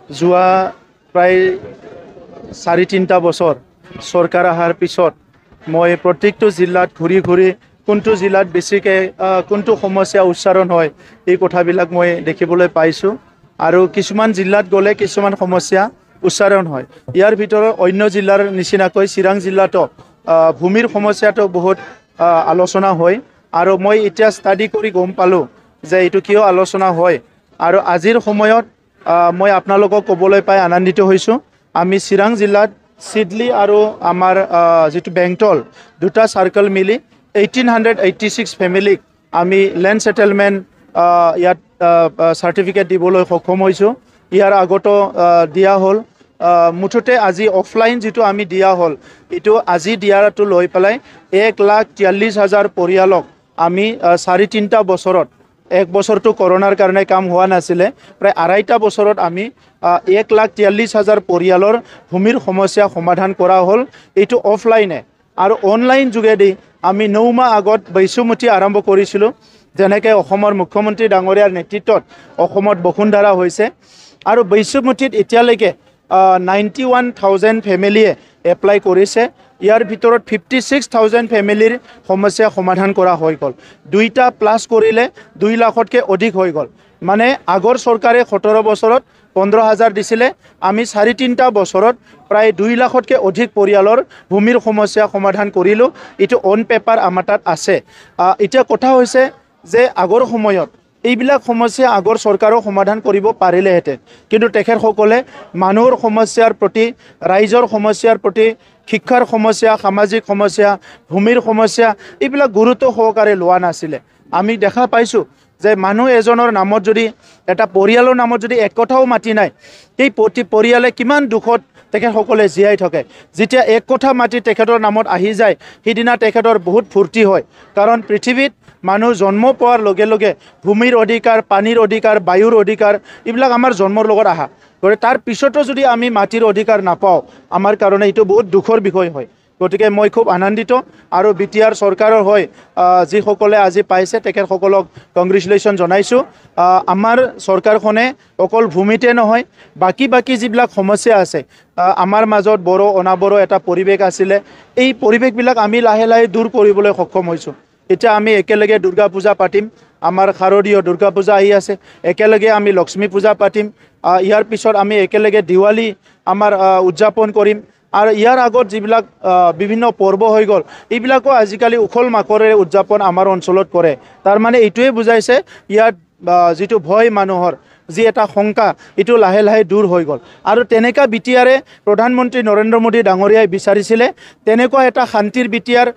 যোৱা প্ৰায় 4-3টা বছৰ চৰকাৰ অহাৰ পিছত মই প্ৰত্যেকটো জিলাত ঘূৰি ঘূৰি কোনটো জিলাত বেছিকৈ কোনটো সমস্যা উচ্চাৰণ হয় এই কথাবিলাক মই দেখিবলৈ পাইছোঁ আৰু কিছুমান জিলাত গ'লে কিছুমান সমস্যা উচ্চাৰণ হয়। ইয়াৰ ভিতৰত অন্য জিলাৰ নিচিনাকৈ চিৰাং জিলাতো ভূমিৰ সমস্যাটো বহুত আলোচনা হয় আৰু মই এতিয়া ষ্টাডি কৰি গম পালোঁ যে এইটো কিয় আলোচনা হয় আৰু আজিৰ সময়ত মই আপোনালোকক ক'বলৈ পাই আনন্দিত হৈছোঁ। আমি চিৰাং জিলাত চিডলি আৰু আমাৰ যিটো বেংটল দুটা চাৰ্কেল মিলি 1886 ফেমিলিক আমি লেণ্ড সেটেলমেণ্ট ইয়াত চাৰ্টিফিকেট দিবলৈ সক্ষম হৈছোঁ। ইয়াৰ আগতো দিয়া হ'ল। মুঠতে আজি অফলাইন যিটো আমি দিয়া হ'ল এইটো আজি দিয়াটো লৈ পেলাই 1,43,000 পৰিয়ালক আমি 4-3টা বছৰত, এক বছৰটো কৰোণাৰ কাৰণে কাম হোৱা নাছিলে, প্ৰায় 2.5টা বছৰত আমি 1,43,000 পৰিয়ালৰ ভূমিৰ সমস্যা সমাধান কৰা হ'ল। এইটো অফলাইনে আৰু অনলাইন যোগেদি আমি 9 মাহ আগত বৈশ্যমুঠি আৰম্ভ কৰিছিলোঁ। যেনেকৈ অসমৰ মুখ্যমন্ত্ৰী ডাঙৰীয়াৰ নেতৃত্বত অসমত বসুন্ধৰা হৈছে আৰু বৈশ্যমুঠিত এতিয়ালৈকে 91,000 ফেমিলিয়ে এপ্লাই কৰিছে। ইয়াৰ ভিতৰত 56,000 ফেমিলিৰ সমস্যা সমাধান কৰা হৈ গ'ল। 2টা প্লাছ কৰিলে 2 লাখতকৈ অধিক হৈ গ'ল। মানে আগৰ চৰকাৰে 17 বছৰত 15,000 দিছিলে, আমি 4-3টা বছৰত প্ৰায় 2 লাখতকৈ অধিক পৰিয়ালৰ ভূমিৰ সমস্যা সমাধান কৰিলোঁ। এইটো অন পেপাৰ আমাৰ তাত আছে। এতিয়া কথা হৈছে যে আগৰ সময়ত এইবিলাক সমস্যা আগৰ চৰকাৰেও সমাধান কৰিব পাৰিলেহেঁতেন, কিন্তু তেখেতসকলে মানুহৰ সমস্যাৰ প্ৰতি, ৰাইজৰ সমস্যাৰ প্ৰতি, শিক্ষাৰ সমস্যা, সামাজিক সমস্যা, ভূমিৰ সমস্যা এইবিলাক গুৰুত্ব সহকাৰে লোৱা নাছিলে। আমি দেখা পাইছোঁ যে মানুহ এজনৰ নামত যদি, এটা পৰিয়ালৰ নামত যদি এক কথাও মাটি নাই, সেই পৰিয়ালে কিমান দুখত তেখেতসকলে জীয়াই থাকে। যেতিয়া এক কথা মাটি তেখেতৰ নামত আহি যায় সেইদিনা তেখেতৰ বহুত ফূৰ্তি হয়, কাৰণ পৃথিৱীত মানুহ জন্ম পোৱাৰ লগে লগে ভূমিৰ অধিকাৰ, পানীৰ অধিকাৰ, বায়ুৰ অধিকাৰ এইবিলাক আমাৰ জন্মৰ লগত আহা। গতিকে তাৰ পিছতো যদি আমি মাটিৰ অধিকাৰ নাপাওঁ আমাৰ কাৰণে এইটো বহুত দুখৰ বিষয় হয়। গতিকে মই খুব আনন্দিত আৰু বিটিআৰ চৰকাৰৰ হৈ যিসকলে আজি পাইছে তেখেতসকলক কংগ্ৰেচুলেশ্যন জনাইছোঁ। আমাৰ চৰকাৰখনে অকল ভূমিতে নহয়, বাকী যিবিলাক সমস্যা আছে, আমাৰ মাজত বড়ো অনাবড়ো এটা পৰিৱেশ আছিলে, এই পৰিৱেশবিলাক আমি লাহে লাহে দূৰ কৰিবলৈ সক্ষম হৈছোঁ। এতিয়া আমি একেলগে দুৰ্গা পূজা পাতিম, আমাৰ শাৰদীয় দুৰ্গা পূজা আহি আছে, একেলগে আমি লক্ষ্মী পূজা পাতিম, ইয়াৰ পিছত আমি একেলগে দিৱালী আমাৰ উদযাপন কৰিম আৰু ইয়াৰ আগত যিবিলাক বিভিন্ন পৰ্ব হৈ গ'ল এইবিলাকো আজিকালি উখল মাখৰেৰে উদযাপন আমাৰ অঞ্চলত কৰে। তাৰমানে এইটোৱে বুজাইছে ইয়াত যিটো ভয় মানুহৰ, যি এটা শংকা, এইটো লাহে লাহে দূৰ হৈ গ'ল। আৰু তেনেকুৱা বিটিআৰে প্ৰধানমন্ত্ৰী নৰেন্দ্ৰ মোদী ডাঙৰীয়াই বিচাৰিছিলে, তেনেকুৱা এটা শান্তিৰ বিটিআৰ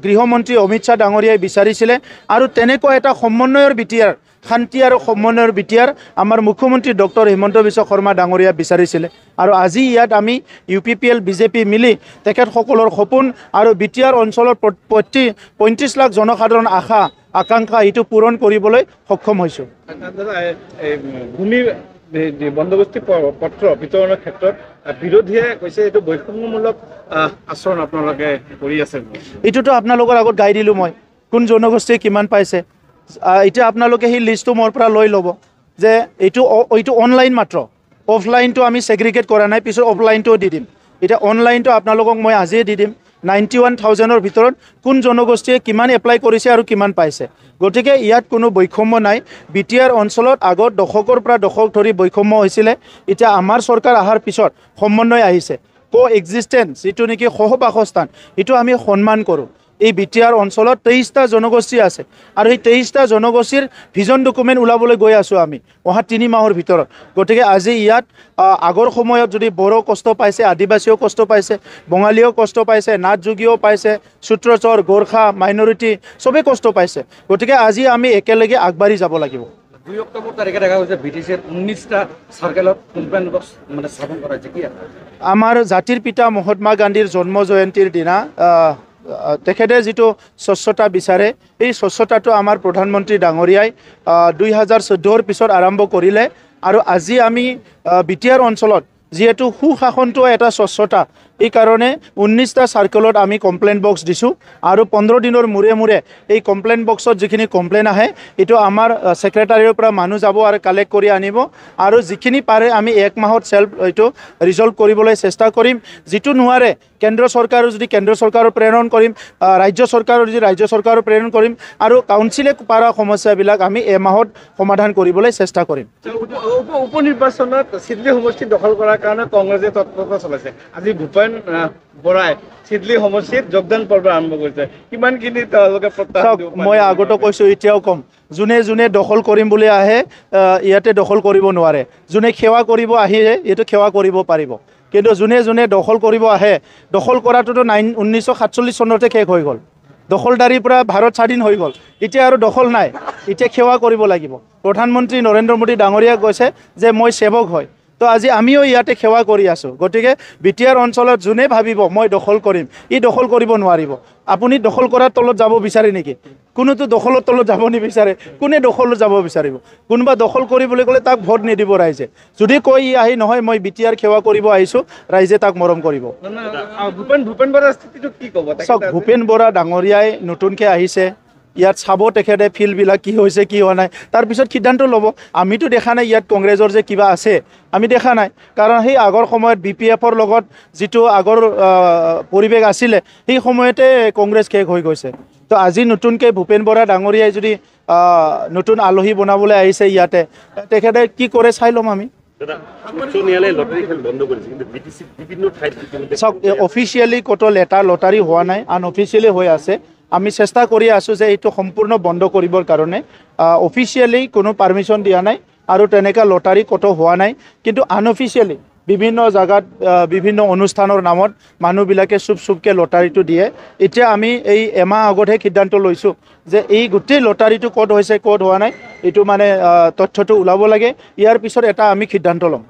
গৃহমন্ত্ৰী অমিত শ্বাহ ডাঙৰীয়াই বিচাৰিছিলে আৰু তেনেকুৱা এটা সমন্বয়ৰ বিটিআৰ, শান্তি আৰু সমন্বয়ৰ বিটিআৰ আমাৰ মুখ্যমন্ত্ৰী ডক্টৰ হিমন্ত বিশ্ব শৰ্মা ডাঙৰীয়া বিচাৰিছিলে। আৰু আজি ইয়াত আমি UPPL BJP মিলি তেখেতসকলৰ সপোন আৰু বিটিআৰ অঞ্চলৰ 35 লাখ জনসাধাৰণ আশা আকাংক্ষা এইটো পূৰণ কৰিবলৈ সক্ষম হৈছোঁ। ভূমি বন্দোবস্তি পত্ৰ বিতৰণৰ ক্ষেত্ৰত বিৰোধীয়ে কৈছে এইটো বৈষম্যমূলক আচৰণ আপোনালোকে কৰি আছে। এইটোতো আপোনালোকৰ আগত গাই দিলোঁ মই, কোন জনগোষ্ঠীয়ে কিমান পাইছে। এতিয়া আপোনালোকে সেই লিষ্টটো মোৰ পৰা লৈ ল'ব যে এইটো অনলাইন মাত্ৰ, অফলাইনটো আমি ছেগ্ৰিগেট কৰা নাই, পিছত অফলাইনটোও দি দিম। এতিয়া অনলাইনটো আপোনালোকক মই আজিয়ে দি দিম, 91,000ৰ ভিতৰত কোন জনগোষ্ঠীয়ে কিমান এপ্লাই কৰিছে আৰু কিমান পাইছে। গতিকে ইয়াত কোনো বৈষম্য নাই। বিটিআৰ অঞ্চলত আগত দশকৰ পৰা দশক ধৰি বৈষম্য হৈছিলে, এতিয়া আমাৰ চৰকাৰ অহাৰ পিছত সমন্বয় আহিছে, কো-এক্সিষ্টেঞ্চ যিটো নেকি সহবাসস্থান, এইটো আমি সন্মান কৰোঁ। এই বিটিআৰ অঞ্চলত 23টা জনগোষ্ঠী আছে আৰু এই 23টা জনগোষ্ঠীৰ ভিজন ডকুমেণ্ট ওলাবলৈ গৈ আছোঁ আমি অহা 3 মাহৰ ভিতৰত। গতিকে আজি ইয়াত আগৰ সময়ত যদি বড়ো কষ্ট পাইছে, আদিবাসীও কষ্ট পাইছে, বঙালীও কষ্ট পাইছে, নাথযোগীও পাইছে, সূত্ৰচৰ, গোৰ্খা, মাইনৰিটি চবেই কষ্ট পাইছে। গতিকে আজি আমি একেলগে আগবাঢ়ি যাব লাগিব। 2 অক্টোবৰ তাৰিখে দেখা গৈছে BTCৰ 19টা চাৰ্কেলত কোম্পানী মানে স্থাপন কৰা হৈছে। কি আমাৰ জাতিৰ পিতা মহাত্মা গান্ধীৰ জন্ম জয়ন্তীৰ দিনা তেখেতে যিটো স্বচ্ছতা বিচাৰে, এই স্বচ্ছতাটো আমাৰ প্ৰধানমন্ত্ৰী ডাঙৰীয়াই 2014ৰ পিছত আৰম্ভ কৰিলে আৰু আজি আমি বিটিআৰ অঞ্চলত যিহেতু সুশাসনটো এটা স্বচ্ছতা এই কাৰণে 19টা সাৰ্কেলত আমি কমপ্লেইন বক্স দিছোঁ আৰু 15 দিনৰ মূৰে মূৰে এই কমপ্লেইন বক্সত যিখিনি কমপ্লেইন আহে এইটো আমাৰ সেক্ৰেটাৰীৰ পৰা মানুহ যাব আৰু কালেক্ট কৰি আনিব আৰু যিখিনি পাৰে আমি এক মাহত এইটো ৰিজলভ কৰিবলৈ চেষ্টা কৰিম যিটো নোৱাৰে কেন্দ্ৰ চৰকাৰৰ যদি কেন্দ্ৰ চৰকাৰৰ প্ৰেৰণ কৰিম ৰাজ্য চৰকাৰৰ যদি ৰাজ্য চৰকাৰৰ প্ৰেৰণ কৰিম আৰু কাউন্সিলে পাৰা সমস্যাবিলাক আমি এমাহত সমাধান কৰিবলৈ চেষ্টা কৰিম উপনিৰ্বাচনত চিডলি সমষ্টি দখল কৰাৰ কাৰণে কংগ্ৰেছে তৎপৰতা চলাইছে আজি ভূপেন বৰাই চিডলি সমষ্টিত যোগদান পৰ্ব আৰম্ভ কৰিছে কিমানখিনি তেওঁলোকে প্ৰত্যাহ্বান দিব পাৰে? মই আগতে কৈছোঁ এতিয়াও কম যোনে যোনে দখল কৰিম বুলি আহে ইয়াতে দখল কৰিব নোৱাৰে যোনে সেৱা কৰিব আহে এইটো সেৱা কৰিব পাৰিব কিন্তু যোনে যোনে দখল কৰিব আহে দখল কৰাটোতো 1947 চনতে শেষ হৈ গ'ল দখলদাৰীৰ পৰা ভাৰত স্বাধীন হৈ গ'ল এতিয়া আৰু দখল নাই এতিয়া সেৱা কৰিব লাগিব প্ৰধানমন্ত্ৰী নৰেন্দ্ৰ মোদী ডাঙৰীয়া কৈছে যে মই সেৱক হয় তো আজি আমিও ইয়াতে সেৱা কৰি আছোঁ গতিকে বিটিআৰ অঞ্চলত যোনে ভাবিব মই দখল কৰিম ই দখল কৰিব নোৱাৰিব আপুনি দখল কৰাৰ তলত যাব বিচাৰে নেকি কোনোতো দখলৰ তলত যাব নিবিচাৰে কোনে দখলত যাব বিচাৰিব কোনোবা দখল কৰিবলৈ গ'লে তাক ভোট নিদিব ৰাইজে যদি কৈ আহি নহয় মই বিটিআৰ সেৱা কৰিব আহিছোঁ ৰাইজে তাক মৰম কৰিব ভূপেন বৰাৰ স্থিতিটো কি ক'ব? চাওক ভূপেন বৰা ডাঙৰীয়াই নতুনকৈ আহিছে ইয়াত চাব তেখেতে ফিল্ডবিলাক কি হৈছে কি হোৱা নাই তাৰপিছত সিদ্ধান্ত ল'ব আমিতো দেখা নাই ইয়াত কংগ্ৰেছৰ যে কিবা আছে আমি দেখা নাই কাৰণ সেই আগৰ সময়ত BPFৰ লগত যিটো আগৰ পৰিৱেশ আছিলে সেই সময়তে কংগ্ৰেছ শেষ হৈ গৈছে তো আজি নতুনকৈ ভূপেন বৰা ডাঙৰীয়াই যদি নতুন আলহী বনাবলৈ আহিছে ইয়াতে তেখেতে কি কৰে চাই ল'ম আমি চাওক অফিচিয়েলি ক'তো লেটাৰ লটাৰী হোৱা নাই আনঅফিচিয়েলি হৈ আছে আমি চেষ্টা কৰি আছোঁ যে এইটো সম্পূৰ্ণ বন্ধ কৰিবৰ কাৰণে অফিচিয়েলি কোনো পাৰ্মিশ্যন দিয়া নাই আৰু তেনেকুৱা লটাৰী ক'তো হোৱা নাই কিন্তু আনঅফিচিয়েলি বিভিন্ন জায়গাত বিভিন্ন অনুষ্ঠানৰ নামত মানুহবিলাকে চুপকৈ লটাৰীটো দিয়ে এতিয়া আমি এই এমাহ আগতহে সিদ্ধান্ত লৈছোঁ যে এই গোটেই লটাৰীটো ক'ত হৈছে ক'ত হোৱা নাই এইটো মানে তথ্যটো ওলাব লাগে ইয়াৰ পিছত এটা আমি সিদ্ধান্ত ল'ম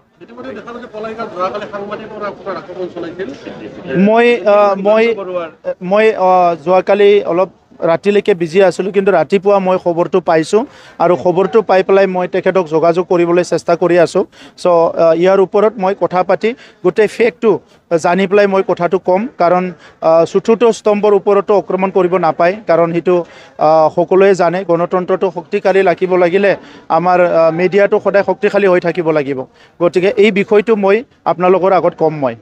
মই যোৱাকালি অলপ ৰাতিলৈকে বিজি আছিলোঁ কিন্তু ৰাতিপুৱা মই খবৰটো পাইছোঁ আৰু খবৰটো পাই পেলাই মই তেখেতক যোগাযোগ কৰিবলৈ চেষ্টা কৰি আছোঁ চ' ইয়াৰ ওপৰত মই কথা পাতি গোটেই ফেক্টটো জানি পেলাই মই কথাটো ক'ম কাৰণ চতুৰ্থ স্তম্ভৰ ওপৰতো আক্ৰমণ কৰিব নাপায় কাৰণ সেইটো সকলোৱে জানে গণতন্ত্ৰটো শক্তিশালী ৰাখিব লাগিলে আমাৰ মিডিয়াটো সদায় শক্তিশালী হৈ থাকিব লাগিব গতিকে এই বিষয়টো মই আপোনালোকৰ আগত ক'ম মই